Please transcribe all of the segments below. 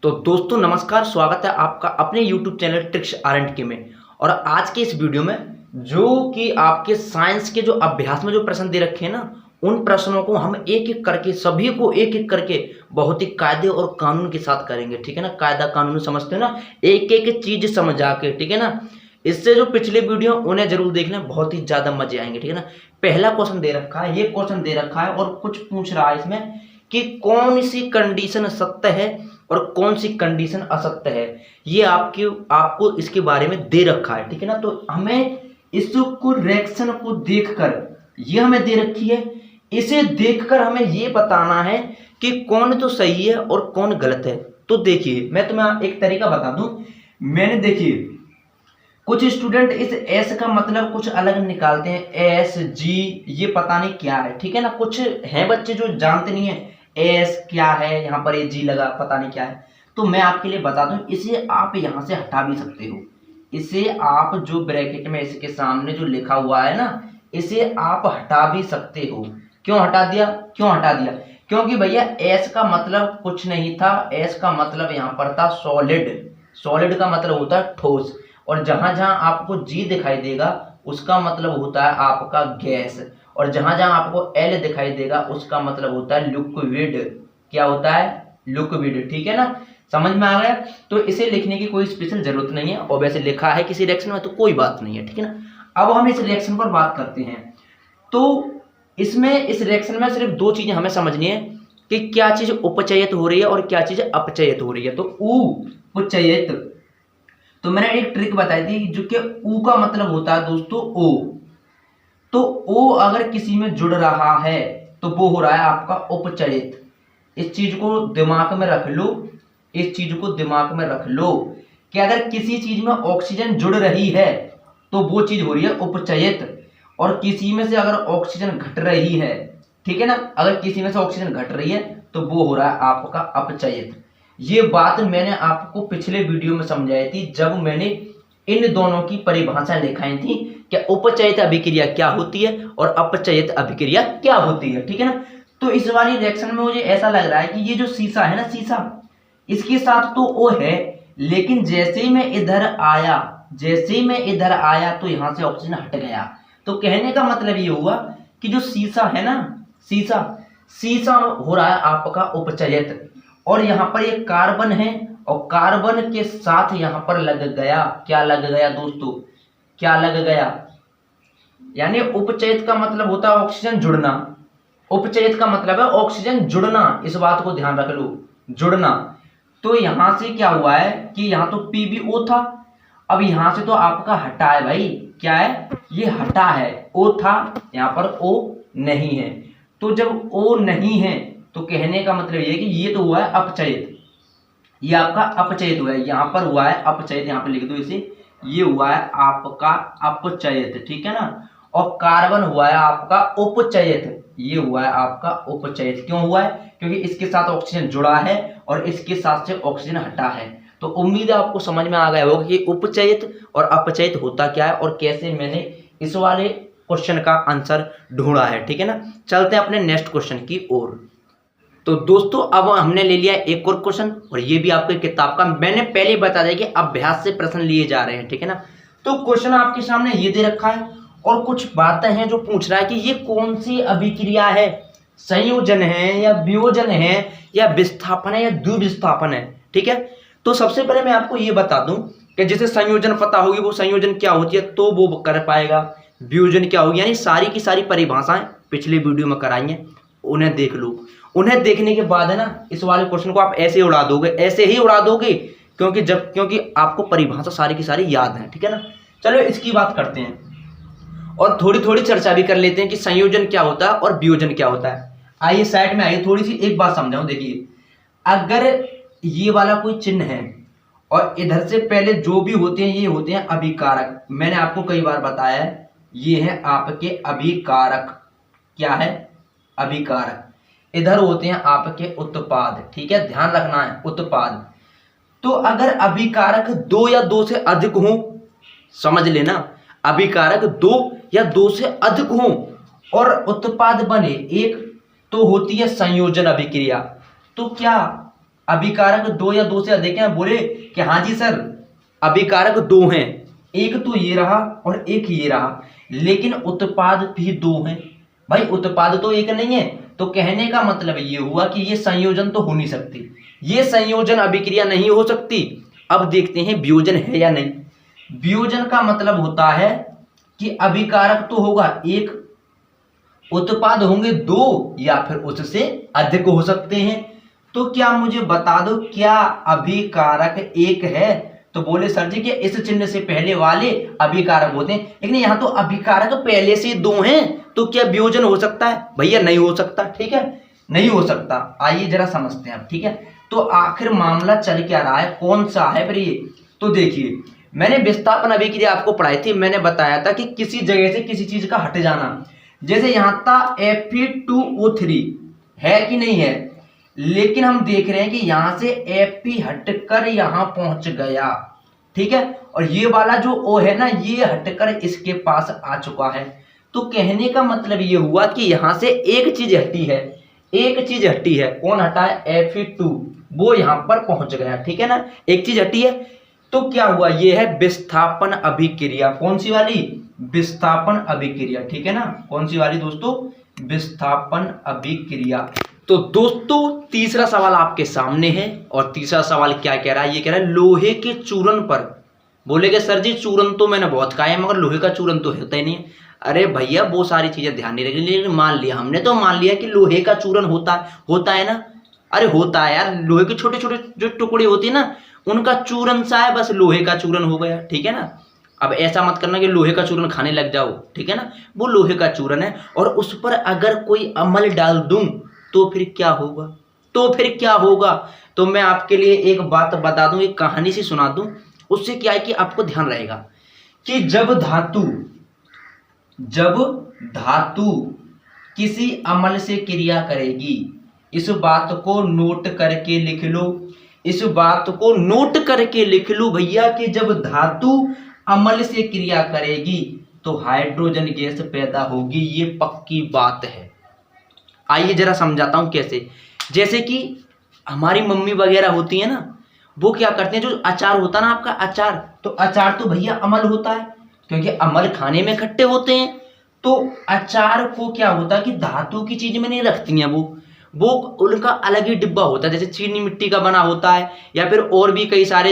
तो दोस्तों नमस्कार, स्वागत है आपका अपने YouTube चैनल ट्रिक्स R&K में। और आज के इस वीडियो में जो कि आपके साइंस के जो अभ्यास में जो प्रश्न दे रखे हैं ना, उन प्रश्नों को हम एक एक करके सभी को एक एक करके बहुत ही कायदे और कानून के साथ करेंगे। ठीक है ना, कायदा कानून समझते हो ना, एक एक चीज समझा के। ठीक है ना, इससे जो पिछले वीडियो उन्हें जरूर देखना, बहुत ही ज्यादा मजे आएंगे। ठीक है ना, पहला क्वेश्चन दे रखा है, ये क्वेश्चन दे रखा है और कुछ पूछ रहा है इसमें कि कौन सी कंडीशन सत्य है और कौन सी कंडीशन असत्य है। ये आपको इसके बारे में दे रखा है। ठीक है ना, तो हमें इसको रिएक्शन को देखकर, ये हमें दे रखी है, इसे देखकर हमें ये बताना है कि कौन तो सही है और कौन गलत है। तो देखिए, मैं तुम्हें एक तरीका बता दूं। मैंने देखिए, कुछ स्टूडेंट इस एस का मतलब कुछ अलग निकालते हैं, एस जी, ये पता नहीं क्या है। ठीक है ना, कुछ हैं बच्चे जो जानते नहीं है एस क्या है, यहाँ पर ये जी लगा, पता नहीं क्या है। तो मैं आपके लिए बता दूं, इसे आप यहाँ से हटा भी सकते हो। इसे आप जो ब्रैकेट में इसके सामने जो लिखा हुआ है ना, इसे आप हटा भी सकते हो। क्यों हटा दिया? क्योंकि भैया एस का मतलब कुछ नहीं था। एस का मतलब यहाँ पर था सॉलिड। सॉलिड का मतलब होता है ठोस, और जहां जहां आपको जी दिखाई देगा उसका मतलब होता है आपका गैस, और जहां जहां आपको एल दिखाई देगा उसका मतलब होता है लिक्विड। क्या होता है? लिक्विड। ठीक है ना, समझ में आ गया? तो इसे लिखने की कोई स्पेशल जरूरत नहीं है, और वैसे लिखा है किसी रिएक्शन में तो कोई बात नहीं है। ठीक है ना, अब हम इस रिएक्शन पर बात करते हैं। तो इसमें इस रिएक्शन में सिर्फ दो चीजें हमें समझनी है कि क्या चीज उपचयित हो रही है और क्या चीज अपचयित हो रही है। तो उपचयित, तो मैंने एक ट्रिक बताई थी जो कि ऊ का मतलब होता है दोस्तों ओ। तो ओ अगर किसी में जुड़ रहा है तो वो हो रहा है आपका उपचयित। इस चीज को दिमाग में रख लो, इस चीज को दिमाग में रख लो कि अगर किसी चीज में ऑक्सीजन जुड़ रही है तो वो चीज हो रही है उपचयित, और किसी में से अगर ऑक्सीजन घट रही है, ठीक है ना, अगर किसी में से ऑक्सीजन घट रही है तो वो हो रहा है आपका अपचयित। ये बात मैंने आपको पिछले वीडियो में समझाई थी, जब मैंने इन दोनों की परिभाषा लिखाई थी कि उपचयित अभिक्रिया क्या होती है और अपचयित अभिक्रिया क्या होती है। ठीक है ना, तो इस वाली रिएक्शन में मुझे ऐसा लग रहा है कि ये जो शीशा है ना, शीशा, इसके साथ तो ओ है, लेकिन जैसे ही मैं इधर आया तो यहां से ऑक्सीजन हट गया। तो कहने का मतलब ये हुआ कि जो शीशा है ना, शीशा हो रहा है आपका उपचयित, और यहाँ पर एक कार्बन है और कार्बन के साथ यहाँ पर लग गया, क्या लग गया दोस्तों? क्या लग गया? यानी उपचयित का मतलब होता है ऑक्सीजन जुड़ना। उपचयित का मतलब है ऑक्सीजन जुड़ना, इस बात को ध्यान रख लो, जुड़ना। तो यहां से क्या हुआ है कि यहाँ तो PbO था, अब यहां से तो आपका हटा है भाई। क्या है? ये हटा है, O था, यहाँ पर O नहीं है। तो जब O नहीं है तो कहने का मतलब ये है कि ये तो हुआ है अपचयित, ये आपका अपचयित हुआ है, यहाँ पर हुआ है अपचयित, यहाँ पर लिख दो इसे, ये हुआ है आपका अपचयित। ठीक है ना, और कार्बन हुआ है आपका उपचयित, ये हुआ है आपका उपचयित। क्यों हुआ है? क्योंकि इसके साथ ऑक्सीजन जुड़ा है और इसके साथ से ऑक्सीजन हटा है। तो उम्मीद है आपको समझ में आ गया होगा कि उपचयित और अपचयित होता क्या है और कैसे मैंने इस वाले क्वेश्चन का आंसर ढूंढा है। ठीक है ना, चलते हैं अपने नेक्स्ट क्वेश्चन की ओर। तो दोस्तों अब हमने ले लिया एक और क्वेश्चन, और ये भी आपकी किताब का, मैंने पहले बता दिया कि अभ्यास से प्रश्न लिए जा रहे हैं। ठीक है ना, तो क्वेश्चन आपके सामने ये दे रखा है और कुछ बातें हैं जो पूछ रहा है कि ये कौन सी अभिक्रिया है, संयोजन है या वियोजन है या विस्थापन है या द्विविस्थापन है। ठीक है, तो सबसे पहले मैं आपको ये बता दूं कि जिसे संयोजन पता होगी वो संयोजन क्या होती है तो वो कर पाएगा, वियोजन क्या होगी, यानी सारी की सारी परिभाषाएं पिछले वीडियो में कराएंगे, उन्हें देख लो। उन्हें देखने के बाद है ना, इस वाले क्वेश्चन को आप ऐसे उड़ा दोगे, ऐसे ही उड़ा दोगे, क्योंकि आपको परिभाषा सारी की सारी याद है। ठीक है ना, चलो इसकी बात करते हैं और थोड़ी थोड़ी चर्चा भी कर लेते हैं कि संयोजन क्या होता है और वियोजन क्या होता है। आइए साइड में आइए, थोड़ी सी एक बात समझाऊं। देखिए, अगर ये वाला कोई चिन्ह है और इधर से पहले जो भी होते हैं ये होते हैं अभिकारक। मैंने आपको कई बार बताया है, ये है आपके अभिकारक। क्या है? अभिकारक। इधर होते हैं आपके उत्पाद। ठीक है, ध्यान रखना है, उत्पाद। तो अगर अभिकारक दो या दो से अधिक हो, समझ लेना, अभिकारक दो या दो से अधिक हो और उत्पाद बने एक, तो होती है संयोजन अभिक्रिया। तो क्या अभिकारक दो या दो से अधिक हैं, बोले कि हाँ जी सर अभिकारक दो हैं, एक तो ये रहा और एक ये रहा, लेकिन उत्पाद भी दो हैं। भाई उत्पाद तो एक नहीं है, तो कहने का मतलब ये हुआ कि ये संयोजन तो हो नहीं सकती, ये संयोजन अभिक्रिया नहीं हो सकती। अब देखते हैं वियोजन है या नहीं। वियोजन का मतलब होता है कि अभिकारक तो होगा एक, उत्पाद होंगे दो या फिर उससे अधिक हो सकते हैं। तो क्या मुझे बता दो क्या अभिकारक एक है? तो बोले सर जी कि इस चिन्ह से पहले वाले अभिकारक होते हैं, लेकिन यहाँ तो अभिकारक पहले से दो हैं, तो क्या वियोजन हो सकता है? भैया नहीं हो सकता, ठीक है, नहीं हो सकता। आइए जरा समझते हैं अब, ठीक है। तो आखिर मामला चल क्या रहा है, कौन सा है फिर ये? तो देखिए मैंने विस्थापन अभिक्रिया आपको पढ़ाई थी, मैंने बताया था कि किसी जगह से किसी चीज का हट जाना। जैसे यहां था Fe2O3 है कि नहीं है, लेकिन हम देख रहे हैं कि यहां से Fe हटकर यहां पहुंच गया, ठीक है, और ये वाला जो O है ना, ये हटकर इसके पास आ चुका है। तो कहने का मतलब ये हुआ कि यहां से एक चीज हटी है, एक चीज हटी है। कौन हटा है? Fe2, वो यहां पर पहुंच गया, ठीक है ना, एक चीज हटी है। तो क्या हुआ? ये है विस्थापन अभिक्रिया। कौन सी वाली? विस्थापन अभिक्रिया, ठीक है ना। कौन सी वाली दोस्तों? विस्थापन अभिक्रिया। तो दोस्तों तीसरा सवाल आपके सामने है, और तीसरा सवाल क्या कह रहा है? ये कह रहा है लोहे के चूर्ण पर। बोलेगे सर जी चूर्ण तो मैंने बहुत खाया मगर लोहे का चूर्ण तो होता ही नहीं है। अरे भैया वो सारी चीजें ध्यान नहीं रखी, लेकिन मान लिया हमने, तो मान लिया कि लोहे का चूर्ण होता है ना। अरे होता है यार, लोहे के छोटे छोटे जो टुकड़े होते हैं ना, उनका चूर्ण सा है, बस लोहे का चूर्ण हो गया, ठीक है ना। अब ऐसा मत करना कि लोहे का चूर्ण खाने लग जाओ, ठीक है ना, वो लोहे का चूर्ण है। और उस पर अगर कोई अमल डाल दूं तो फिर क्या होगा? तो फिर क्या होगा? तो मैं आपके लिए एक बात बता दूं, एक कहानी सी सुना दूं, उससे क्या है कि आपको ध्यान रहेगा कि जब धातु किसी अमल से क्रिया करेगी, इस बात को नोट करके लिख लो, इस बात को नोट करके लिख लो भैया कि जब धातु अमल से क्रिया करेगी तो हाइड्रोजन गैस पैदा होगी, ये पक्की बात है। आइए जरा समझाता हूं कैसे। जैसे कि हमारी मम्मी वगैरह होती है ना, वो क्या करते हैं, जो अचार होता है ना आपका अचार, तो अचार तो भैया अमल होता है, क्योंकि अमल खाने में खट्टे होते हैं। तो अचार को क्या होता है कि धातु की चीज में नहीं रखती हैं, वो उनका अलग ही डिब्बा होता है, जैसे चीनी मिट्टी का बना होता है, या फिर और भी कई सारे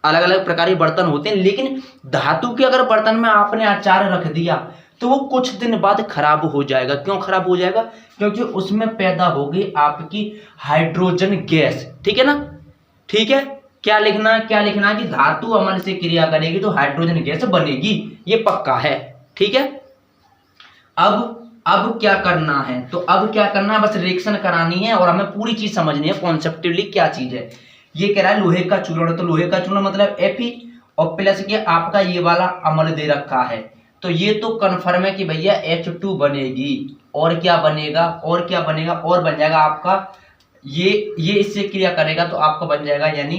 अलग अलग प्रकार के बर्तन होते हैं। लेकिन धातु के अगर बर्तन में आपने अचार रख दिया तो वो कुछ दिन बाद खराब हो जाएगा। क्यों खराब हो जाएगा? क्योंकि उसमें पैदा होगी आपकी हाइड्रोजन गैस, ठीक है ना, ठीक है। क्या लिखना कि धातु अमल से क्रिया करेगी तो हाइड्रोजन गैस बनेगी, ये पक्का है, ठीक है। अब क्या करना है? तो अब क्या करना है, बस रिएक्शन करानी है और हमें पूरी चीज समझनी है कॉन्सेप्टिवली क्या चीज है। ये कह रहा है लोहे का चूर्ण, तो लोहे का चूर्ण मतलब Fe, और प्लस के आपका ये वाला अमल दे रखा है, तो ये तो कन्फर्म है कि भैया H2 बनेगी। और क्या बनेगा? और बन जाएगा आपका ये इससे क्रिया करेगा तो आपका बन जाएगा, यानी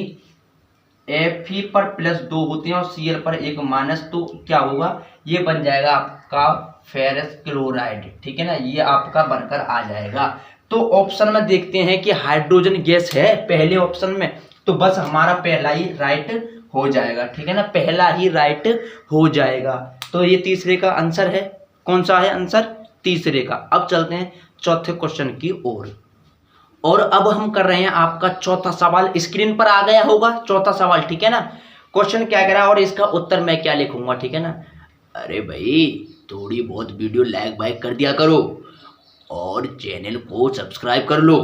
Fe पर प्लस 2 होते हैं और Cl पर एक माइनस, तो क्या होगा, ये बन जाएगा आपका फेरस क्लोराइड, ठीक है ना, ये आपका बनकर आ जाएगा। तो ऑप्शन में देखते हैं कि हाइड्रोजन गैस है पहले ऑप्शन में, तो बस हमारा पहला ही राइट हो जाएगा, ठीक है ना, पहला ही राइट हो जाएगा। तो ये तीसरे का आंसर है। कौन सा है आंसर? तीसरे का। अब चलते हैं चौथे क्वेश्चन की ओर, और अब हम कर रहे हैं आपका चौथा सवाल। स्क्रीन पर आ गया होगा चौथा सवाल, ठीक है ना। क्वेश्चन क्या कह रहा है और इसका उत्तर मैं क्या लिखूंगा, ठीक है ना। अरे भाई थोड़ी बहुत वीडियो लाइक कर दिया करो और चैनल को सब्सक्राइब कर लो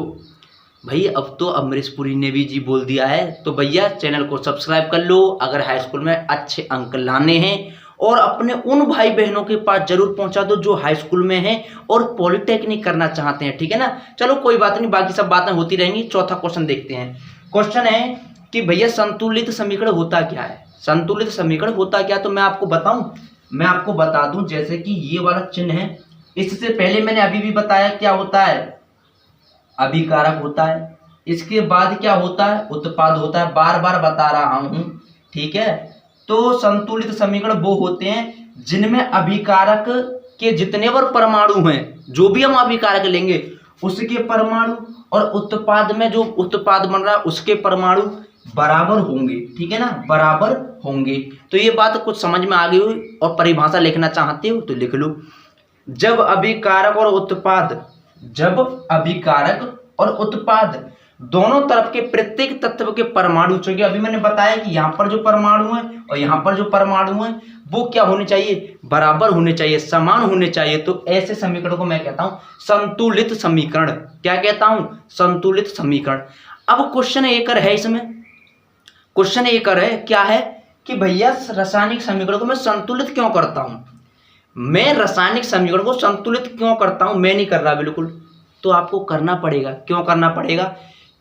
भाई। अब तो अमरीश पुरी ने भी जी बोल दिया है, तो भैया चैनल को सब्सक्राइब कर लो अगर हाई स्कूल में अच्छे अंक लाने हैं, और अपने उन भाई बहनों के पास जरूर पहुंचा दो जो हाई स्कूल में हैं और पॉलिटेक्निक करना चाहते हैं, ठीक है ना। चलो कोई बात नहीं, बाकी सब बातें होती रहेंगी। चौथा क्वेश्चन देखते हैं। क्वेश्चन है कि भैया संतुलित समीकरण होता क्या है? संतुलित समीकरण होता क्या, तो मैं आपको बता दूं। जैसे कि ये वाला चिन्ह है, इससे पहले मैंने अभी भी बताया क्या होता है, अभिकारक होता है। इसके बाद क्या होता है, उत्पाद होता है, बार बार बता रहा हूं, ठीक है। तो संतुलित समीकरण वो होते हैं जिनमें अभिकारक के जितने पर परमाणु हैं, जो भी हम अभिकारक लेंगे उसके परमाणु और उत्पाद में जो उत्पाद बन रहा है उसके परमाणु बराबर होंगे, ठीक है ना, बराबर होंगे। तो ये बात कुछ समझ में आ गई हुई और परिभाषा लिखना चाहते हो तो लिख लो। जब अभिकारक और उत्पाद दोनों तरफ के प्रत्येक तत्व के परमाणु, चूंकि अभी मैंने बताया कि यहाँ पर जो परमाणु है और यहाँ पर जो परमाणु है वो क्या होने चाहिए, बराबर होने चाहिए, समान होने चाहिए। तो ऐसे समीकरण को मैं कहता हूं संतुलित समीकरण। क्या कहता हूं, संतुलित समीकरण। अब क्वेश्चन एक है इसमें, क्वेश्चन एक है क्या है कि भैया रासायनिक समीकरण को मैं संतुलित क्यों करता हूं, मैं रासायनिक समीकरण को संतुलित क्यों करता हूं, मैं नहीं कर रहा बिल्कुल। तो आपको करना पड़ेगा। क्यों करना पड़ेगा,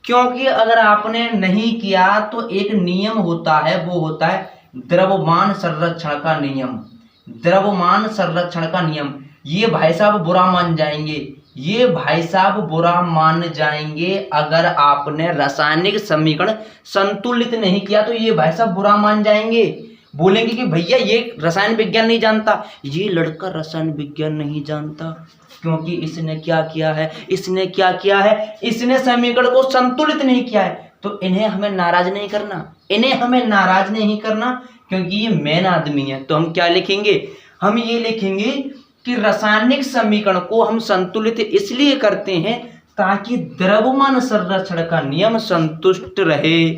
क्योंकि अगर आपने नहीं किया तो एक नियम होता है, वो होता है द्रव्यमान संरक्षण का नियम। द्रव्यमान संरक्षण का नियम, ये भाई साहब बुरा मान जाएंगे, ये भाई साहब बुरा मान जाएंगे अगर आपने रासायनिक समीकरण संतुलित नहीं किया तो ये भाई साहब बुरा मान जाएंगे, बोलेंगे कि भैया ये रसायन विज्ञान नहीं जानता, ये लड़का रसायन विज्ञान नहीं जानता क्योंकि इसने क्या किया है, इसने क्या किया है, इसने समीकरण को संतुलित नहीं किया है। तो इन्हें हमें नाराज नहीं करना, इन्हें हमें नाराज नहीं करना क्योंकि ये मेन आदमी है। तो हम क्या लिखेंगे, हम ये लिखेंगे कि रासायनिक समीकरण को हम संतुलित इसलिए करते हैं ताकि द्रव्यमान संरक्षण का नियम संतुष्ट रहे,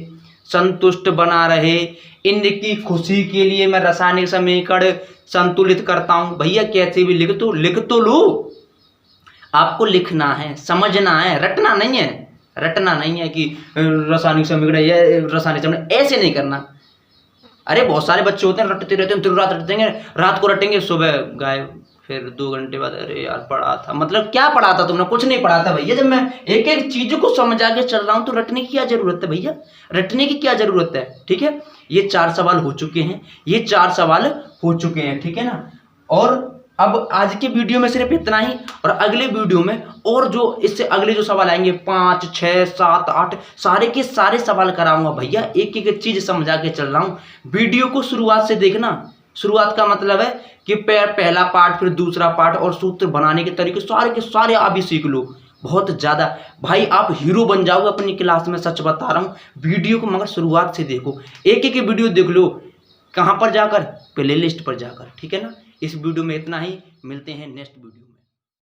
संतुष्ट बना रहे। इनकी खुशी के लिए मैं रासायनिक समीकरण संतुलित करता हूं। भैया कैसे भी लिख तो लो, आपको लिखना है, समझना है, रटना नहीं है, रटना नहीं है कि रासायनिक समीकरण ये रासायनिक समीकरण ऐसे नहीं करना। अरे बहुत सारे बच्चे होते हैं रटते रहते हैं, रात रटेंगे, रात को रटेंगे, सुबह गायब, फिर 2 घंटे बाद अरे यार पढ़ा था, मतलब क्या पढ़ा था तुमने, कुछ नहीं पढ़ा था भैया। जब मैं एक एक चीज को समझा के चल रहा हूं तो रटने की क्या जरूरत है भैया, रटने की क्या जरूरत है, ठीक है। ये 4 सवाल हो चुके हैं, ये 4 सवाल हो चुके हैं, ठीक है ना। और अब आज के वीडियो में सिर्फ इतना ही, और अगले वीडियो में और जो इससे अगले जो सवाल आएंगे 5, 6, 7, 8 सारे के सारे सवाल कराऊंगा भैया, एक एक चीज समझा के चल रहा हूं। वीडियो को शुरुआत से देखना, शुरुआत का मतलब है कि पहला पार्ट, फिर दूसरा पार्ट, और सूत्र बनाने के तरीके सारे के सारे आप ही सीख लो। बहुत ज्यादा भाई आप हीरो बन जाओगे अपनी क्लास में, सच बता रहा हूं। वीडियो को मगर शुरुआत से देखो, एक एक वीडियो देख लो, कहां पर जाकर, प्ले लिस्ट पर जाकर, ठीक है ना। इस वीडियो में इतना ही, मिलते हैं नेक्स्ट वीडियो।